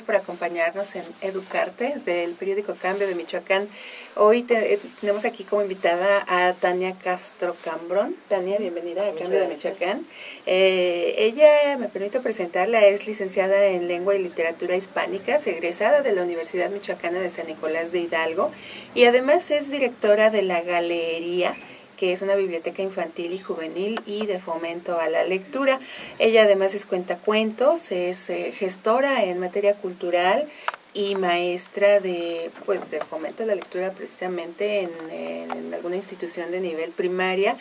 por acompañarnos en Educarte del periódico Cambio de Michoacán. Hoy tenemos aquí como invitada a Tania Castro Cambrón. Tania, bienvenida a Cambio de Michoacán. Ella, me permito presentarla, es licenciada en Lengua y Literatura Hispánicas, egresada de la Universidad Michoacana de San Nicolás de Hidalgo y además es directora de la Galería, que es una biblioteca infantil y juvenil y de fomento a la lectura. Ella además es cuentacuentos, es gestora en materia cultural y maestra de fomento a la lectura precisamente en alguna institución de nivel primaria.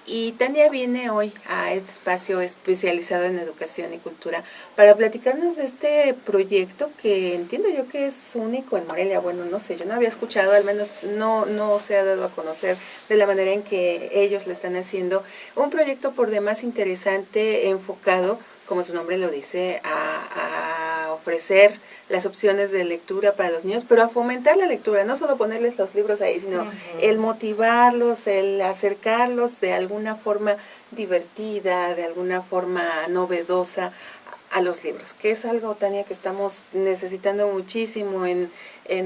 Y Tania viene hoy a este espacio especializado en educación y cultura para platicarnos de este proyecto que entiendo yo que es único en Morelia. Bueno, no sé, yo no había escuchado, al menos no se ha dado a conocer de la manera en que ellos lo están haciendo. Un proyecto por demás interesante, enfocado, como su nombre lo dice, a ofrecer las opciones de lectura para los niños, pero a fomentar la lectura, no solo ponerles los libros ahí, sino el motivarlos, el acercarlos de alguna forma divertida, de alguna forma novedosa a los libros, que es algo, Tania, que estamos necesitando muchísimo en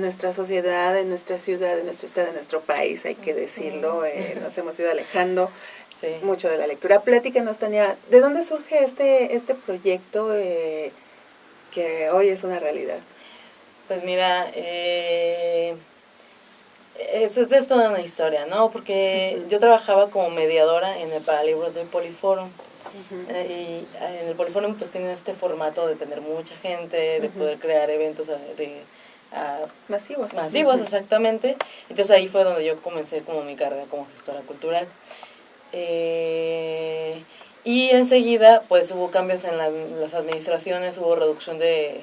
nuestra sociedad, en nuestra ciudad, en nuestro estado, en nuestro país, hay que decirlo, nos hemos ido alejando mucho de la lectura. Platícanos, Tania, ¿de dónde surge este proyecto que hoy es una realidad? Pues mira, es toda una historia, ¿no? Porque yo trabajaba como mediadora en el Paralibros del Poliforum. Y en el Poliforum pues tiene este formato de tener mucha gente, de poder crear eventos masivos, exactamente. Entonces ahí fue donde yo comencé como mi carrera como gestora cultural. Y enseguida pues hubo cambios en las administraciones, hubo reducción de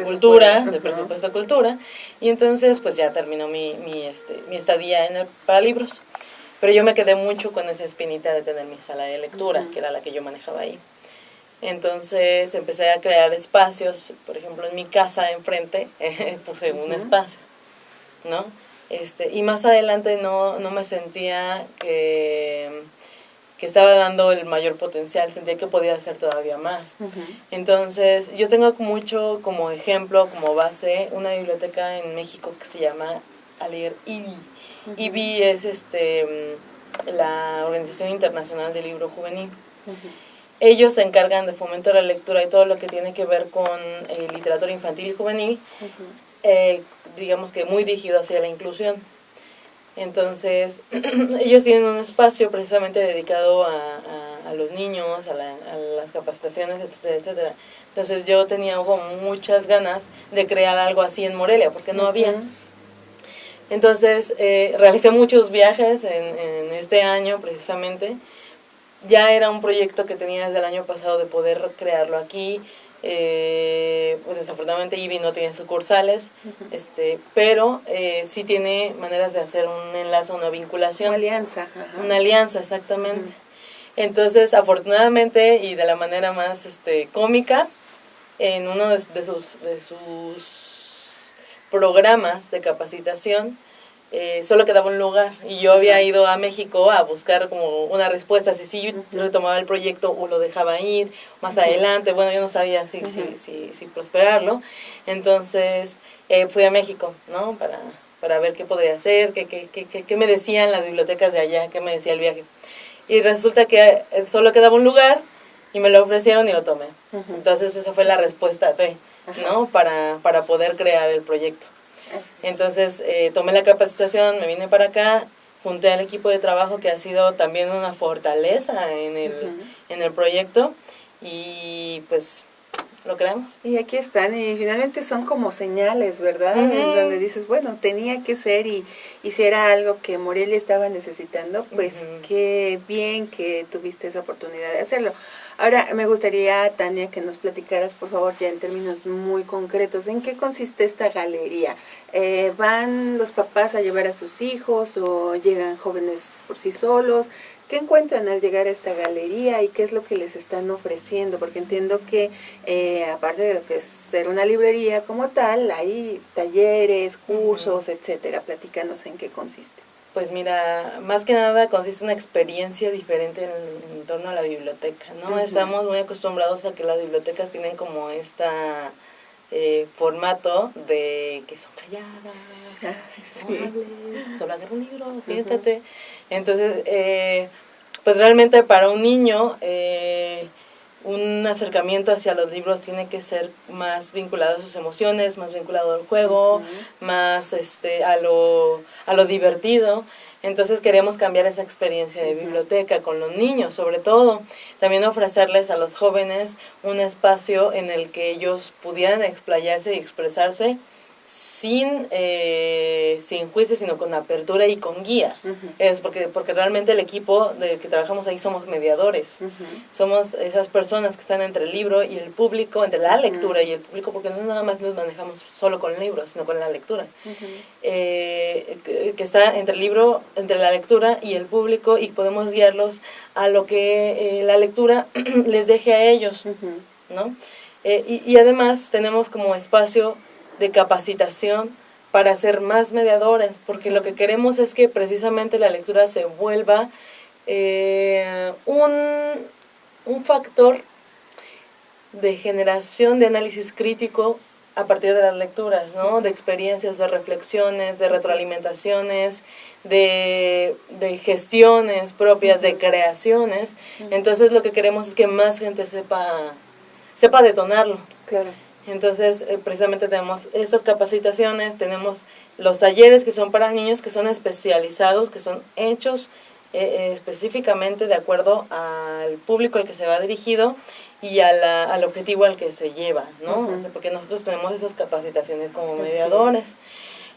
cultura, de presupuesto de cultura, y entonces pues ya terminó mi estadía en el Paralibros. Pero yo me quedé mucho con esa espinita de tener mi sala de lectura, que era la que yo manejaba ahí. Entonces empecé a crear espacios, por ejemplo en mi casa enfrente puse un espacio, ¿no? Y más adelante no me sentía que estaba dando el mayor potencial, sentía que podía hacer todavía más. Entonces, yo tengo mucho como ejemplo, como base, una biblioteca en México que se llama Aler IBI. IBI es la Organización Internacional del Libro Juvenil. Ellos se encargan de fomentar la lectura y todo lo que tiene que ver con literatura infantil y juvenil, digamos que muy dirigido hacia la inclusión. Entonces, ellos tienen un espacio precisamente dedicado a los niños, a las capacitaciones, etcétera, etcétera. Entonces, yo tenía como muchas ganas de crear algo así en Morelia, porque no había. Entonces, realicé muchos viajes en este año, precisamente. Ya era un proyecto que tenía desde el año pasado de poder crearlo aquí. Pues desafortunadamente IBI no tiene sucursales, pero sí tiene maneras de hacer un enlace, una vinculación, una alianza, exactamente. Entonces, afortunadamente y de la manera más cómica, en uno de sus programas de capacitación solo quedaba un lugar y yo había ido a México a buscar como una respuesta, si sí retomaba el proyecto o lo dejaba ir más adelante. Bueno, yo no sabía si prosperarlo. Entonces fui a México, ¿no? Para ver qué podría hacer, qué me decían las bibliotecas de allá, qué me decía el viaje. Y resulta que solo quedaba un lugar y me lo ofrecieron y lo tomé. Entonces esa fue la respuesta ¿no? Para poder crear el proyecto. Entonces tomé la capacitación, me vine para acá, junté al equipo de trabajo que ha sido también una fortaleza en el proyecto y pues lo creamos. Y aquí están, y finalmente son como señales, ¿verdad? En donde dices, bueno, tenía que ser y si era algo que Morelia estaba necesitando, pues qué bien que tuviste esa oportunidad de hacerlo. Ahora, me gustaría, Tania, que nos platicaras, por favor, ya en términos muy concretos, ¿en qué consiste esta galería? ¿Van los papás a llevar a sus hijos o llegan jóvenes por sí solos? ¿Qué encuentran al llegar a esta galería y qué es lo que les están ofreciendo? Porque entiendo que aparte de lo que es ser una librería como tal, hay talleres, cursos, etcétera. Platícanos en qué consiste. Pues mira, más que nada consiste en una experiencia diferente en torno a la biblioteca, ¿no? Estamos muy acostumbrados a que las bibliotecas tienen como esta formato de que son calladas, no hables, pues habla de un libro, siéntate. Entonces, pues realmente para un niño un acercamiento hacia los libros tiene que ser más vinculado a sus emociones, más vinculado al juego, más a lo divertido. Entonces queremos cambiar esa experiencia de biblioteca con los niños, sobre todo. También ofrecerles a los jóvenes un espacio en el que ellos pudieran explayarse y expresarse sin juicio, sino con apertura y con guía. Es porque realmente el equipo de que trabajamos ahí somos mediadores. Somos esas personas que están entre el libro y el público, entre la lectura y el público, porque no nada más nos manejamos solo con libros, sino con la lectura. Que está entre el libro, entre la lectura y el público, y podemos guiarlos a lo que la lectura les deje a ellos, ¿no? Y además tenemos como espacio de capacitación para ser más mediadores, porque lo que queremos es que precisamente la lectura se vuelva un factor de generación de análisis crítico a partir de las lecturas, ¿no? De experiencias, de reflexiones, de retroalimentaciones, de gestiones propias, de creaciones. Entonces lo que queremos es que más gente sepa detonarlo. Claro. Entonces, precisamente tenemos estas capacitaciones, tenemos los talleres que son para niños, que son especializados, que son hechos específicamente de acuerdo al público al que se va dirigido y al objetivo al que se lleva, ¿no? O sea, porque nosotros tenemos esas capacitaciones como mediadores.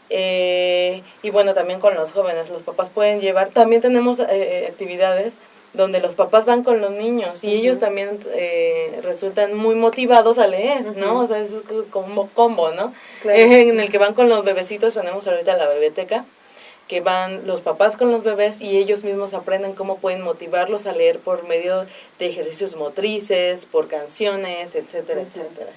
Y bueno, también con los jóvenes, los papás pueden llevar, también tenemos actividades donde los papás van con los niños y ellos también resultan muy motivados a leer, ¿no? O sea, es como combo, ¿no? Claro. En el que van con los bebecitos, tenemos ahorita la bebeteca, que van los papás con los bebés y ellos mismos aprenden cómo pueden motivarlos a leer por medio de ejercicios motrices, por canciones, etcétera, etcétera.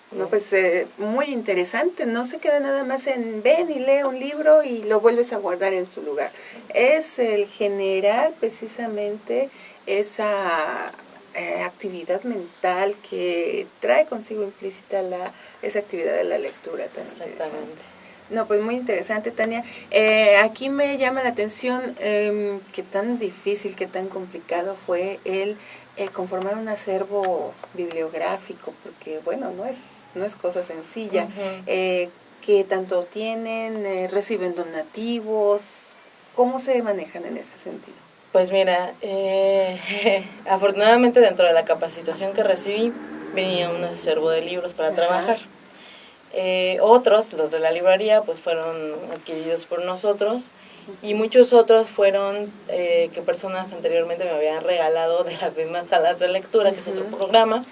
No, pues muy interesante, no se queda nada más en ven y lee un libro y lo vuelves a guardar en su lugar. Es el generar precisamente esa actividad mental que trae consigo implícita esa actividad de la lectura. Exactamente. No, pues muy interesante, Tania. Aquí me llama la atención qué tan difícil, qué tan complicado fue el conformar un acervo bibliográfico, porque bueno, no es cosa sencilla. ¿Qué tanto tienen? ¿Reciben donativos? ¿Cómo se manejan en ese sentido? Pues mira, afortunadamente dentro de la capacitación que recibí venía un acervo de libros para trabajar. Otros, los de la librería, pues fueron adquiridos por nosotros y muchos otros fueron que personas anteriormente me habían regalado de las mismas salas de lectura, que es otro programa,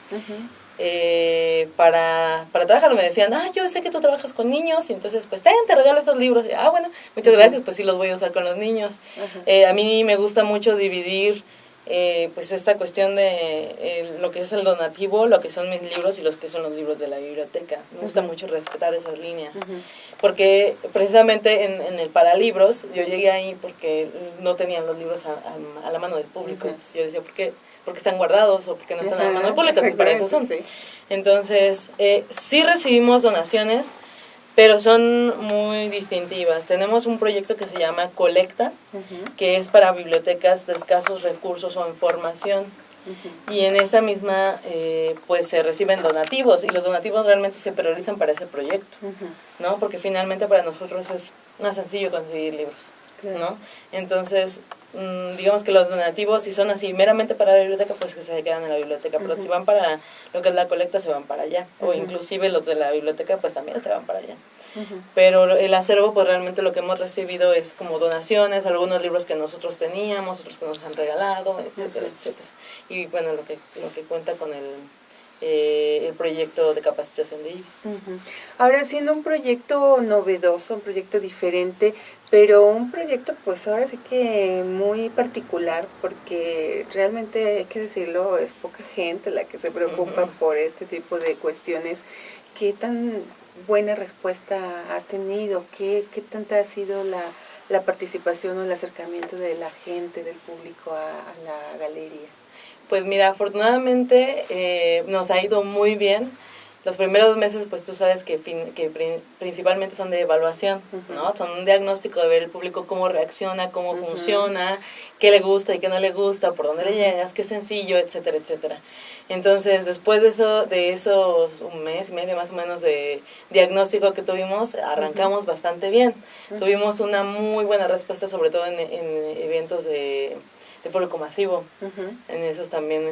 para trabajar. Me decían, yo sé que tú trabajas con niños y entonces pues te regalo estos libros. Y, bueno, muchas gracias, pues sí los voy a usar con los niños. A mí me gusta mucho dividir pues esta cuestión de lo que es el donativo, lo que son mis libros y los que son los libros de la biblioteca. Me gusta mucho respetar esas líneas, porque precisamente en el Paralibros yo llegué ahí porque no tenían los libros a la mano del público. Entonces yo decía, ¿por qué están guardados o por qué no están a la mano del público? Para eso son. Sí. Entonces, sí recibimos donaciones, pero son muy distintivas. Tenemos un proyecto que se llama Colecta, que es para bibliotecas de escasos recursos o en formación. Y en esa misma, pues se reciben donativos, y los donativos realmente se priorizan para ese proyecto, ¿no? Porque finalmente para nosotros es más sencillo conseguir libros, ¿no? Entonces, digamos que los donativos, si son así meramente para la biblioteca, pues que se quedan en la biblioteca, pero si van para lo que es la colecta, se van para allá, o inclusive los de la biblioteca, pues también se van para allá. Pero el acervo, pues realmente lo que hemos recibido es como donaciones, algunos libros que nosotros teníamos, otros que nos han regalado, etcétera, etcétera. Y bueno, lo que cuenta con el proyecto de capacitación de IBI. Ahora, siendo un proyecto novedoso, un proyecto diferente, pero un proyecto pues ahora sí que muy particular, porque realmente hay que decirlo, es poca gente la que se preocupa por este tipo de cuestiones. ¿Qué tan buena respuesta has tenido? ¿Qué tanta ha sido la participación o el acercamiento de la gente, del público a la galería? Pues mira, afortunadamente nos ha ido muy bien. los primeros meses, pues tú sabes que principalmente son de evaluación, ¿no? Son un diagnóstico de ver el público cómo reacciona, cómo funciona, qué le gusta y qué no le gusta, por dónde le llegas, qué sencillo, etcétera, etcétera. Entonces, después de esos un mes y medio más o menos de diagnóstico que tuvimos, arrancamos bastante bien. Tuvimos una muy buena respuesta, sobre todo en eventos de público masivo. En esos también,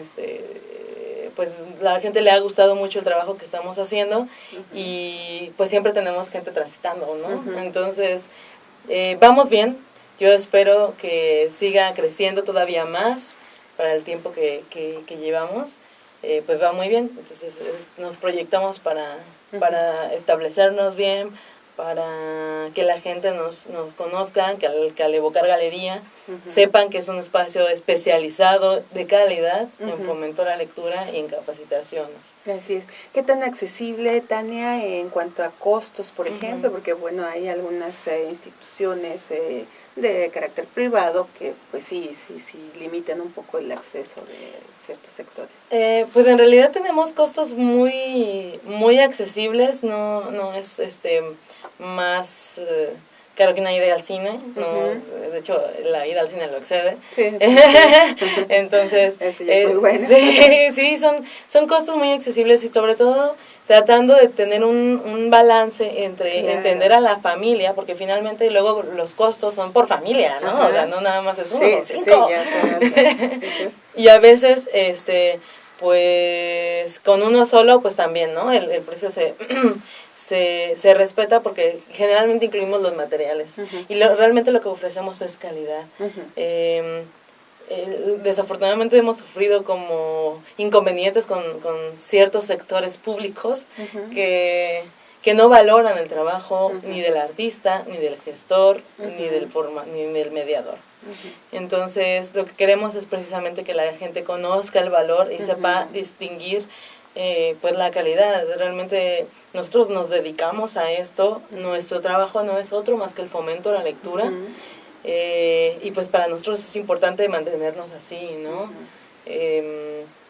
pues la gente le ha gustado mucho el trabajo que estamos haciendo y pues siempre tenemos gente transitando, ¿no? Entonces, vamos bien. Yo espero que siga creciendo todavía más para el tiempo que llevamos. Pues va muy bien. Entonces nos proyectamos para establecernos bien, para que la gente nos conozca, que al evocar galería sepan que es un espacio especializado de calidad en fomento a la lectura y en capacitaciones. Así es. ¿Qué tan accesible, Tania, en cuanto a costos, por ejemplo? Porque, bueno, hay algunas instituciones de carácter privado que, pues sí limitan un poco el acceso de ciertos sectores. Pues en realidad tenemos costos muy accesibles, no es más caro que una ida al cine, no, de hecho la ida al cine lo excede. Sí. Entonces, eso ya es muy bueno. sí, son costos muy accesibles y sobre todo tratando de tener un balance entre entender a la familia, porque finalmente luego los costos son por familia, ¿no? O sea, no nada más es uno, son 5. Y a veces, pues con uno solo, pues también, ¿no? El precio se respeta porque generalmente incluimos los materiales y realmente lo que ofrecemos es calidad. Desafortunadamente hemos sufrido como inconvenientes con ciertos sectores públicos que no valoran el trabajo ni del artista, ni del gestor, ni del mediador. Entonces, lo que queremos es precisamente que la gente conozca el valor y sepa distinguir pues la calidad. Realmente nosotros nos dedicamos a esto, nuestro trabajo no es otro más que el fomento a la lectura. Y pues para nosotros es importante mantenernos así, ¿no?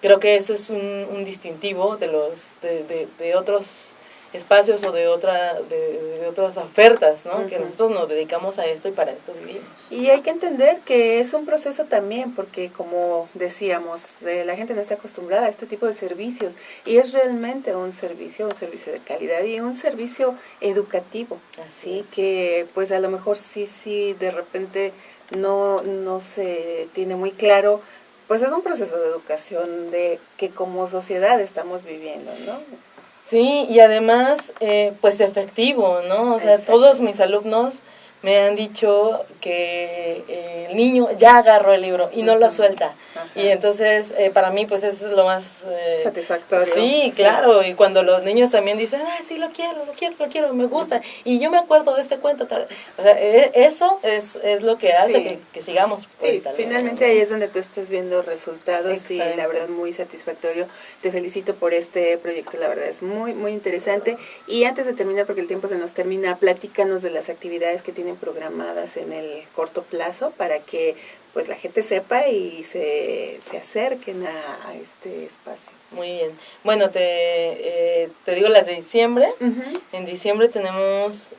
Creo que eso es un distintivo de otros espacios o de otras ofertas, ¿no? Que nosotros nos dedicamos a esto y para esto vivimos. Y hay que entender que es un proceso también, porque como decíamos, la gente no está acostumbrada a este tipo de servicios y es realmente un servicio de calidad y un servicio educativo, así que pues a lo mejor sí de repente no se tiene muy claro, pues es un proceso de educación de que como sociedad estamos viviendo, ¿no? Sí, y además, pues efectivo, ¿no? O sea, todos mis alumnos me han dicho que el niño ya agarró el libro y no lo suelta. Y entonces, para mí, pues eso es lo más... satisfactorio. Sí, claro, y cuando los niños también dicen, sí, lo quiero, me gusta, y yo me acuerdo de este cuento, tal. O sea, eso es lo que hace que sigamos. Pues, finalmente ahí es donde tú estás viendo resultados. Y la verdad muy satisfactorio. Te felicito por este proyecto, la verdad es muy, muy interesante. Y antes de terminar, porque el tiempo se nos termina, platícanos de las actividades que tienen programadas en el corto plazo para que pues la gente sepa y se acerquen a este espacio. Muy bien. Bueno, te digo las de diciembre. En diciembre tenemos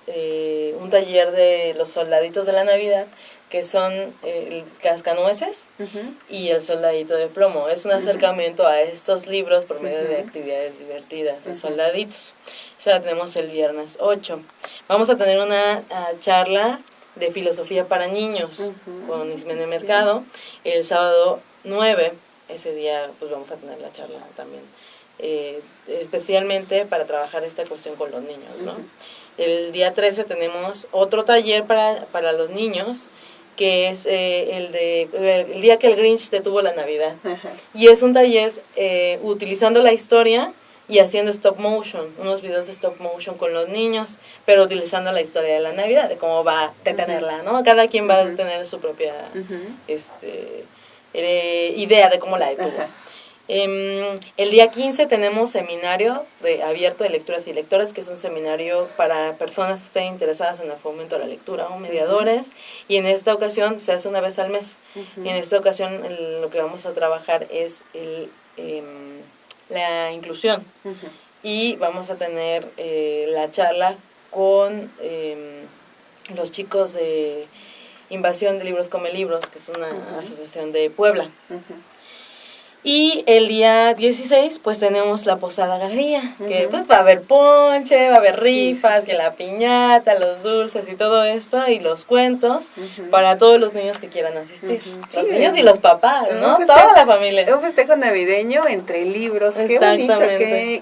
un taller de los soldaditos de la Navidad, que son el Cascanueces y el Soldadito de Plomo. Es un acercamiento a estos libros por medio de actividades divertidas, de soldaditos. Esa la tenemos el viernes 8. Vamos a tener una charla de filosofía para niños con Ismene Mercado el sábado 9. Ese día pues vamos a tener la charla también, especialmente para trabajar esta cuestión con los niños, ¿no? El día 13 tenemos otro taller para los niños, que es el día que el Grinch detuvo la Navidad. Y es un taller utilizando la historia y haciendo stop motion, unos videos de stop motion con los niños, pero utilizando la historia de la Navidad, de cómo va a detenerla, ¿no? Cada quien va a tener su propia idea de cómo la detuvo. El día 15 tenemos seminario abierto de lecturas y lectores, que es un seminario para personas que estén interesadas en el fomento de la lectura o mediadores, y en esta ocasión se hace una vez al mes. Y en esta ocasión lo que vamos a trabajar es la inclusión. y vamos a tener la charla con los chicos de Invasión de Libros Come Libros, que es una asociación de Puebla. Y el día 16, pues tenemos la Posada Galería, que pues va a haber ponche, va a haber rifas, que la piñata, los dulces y todo esto, y los cuentos para todos los niños que quieran asistir. Los niños y los papás, ¿no? Toda la familia. Un festejo navideño entre libros, qué bonito,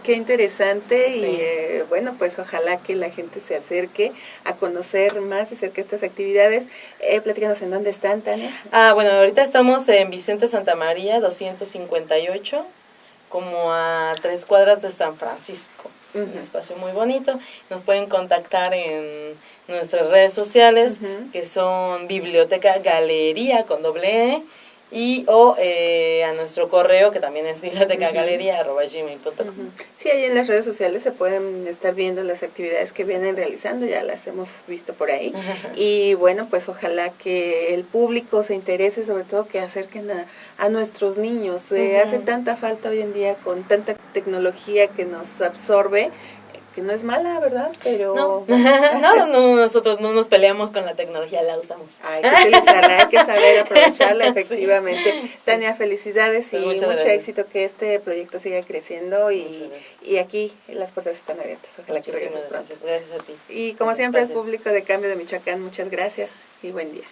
qué interesante, y bueno, pues ojalá que la gente se acerque a conocer más acerca de estas actividades. Platícanos en dónde están, Tania. Bueno, ahorita estamos en Vicente Santa María, 258, como a 3 cuadras de San Francisco. Un espacio muy bonito. Nos pueden contactar en nuestras redes sociales, que son Biblioteca Galería con /E, y a nuestro correo, que también es bibliotecagaleria@gmail.com. Sí, ahí en las redes sociales se pueden estar viendo las actividades que vienen realizando, ya las hemos visto por ahí. Y bueno, pues ojalá que el público se interese, sobre todo que acerquen a nuestros niños. Hace tanta falta hoy en día con tanta tecnología que nos absorbe, que no es mala, ¿verdad? Pero no, no, nosotros no nos peleamos con la tecnología, la usamos. Hay que utilizarla, hay que saber aprovecharla, efectivamente. Sí. Tania, felicidades y mucho éxito, que este proyecto siga creciendo, y aquí las puertas están abiertas. Ojalá que regreses pronto. Gracias a ti. Y como siempre, al público de Cambio de Michoacán, muchas gracias y buen día.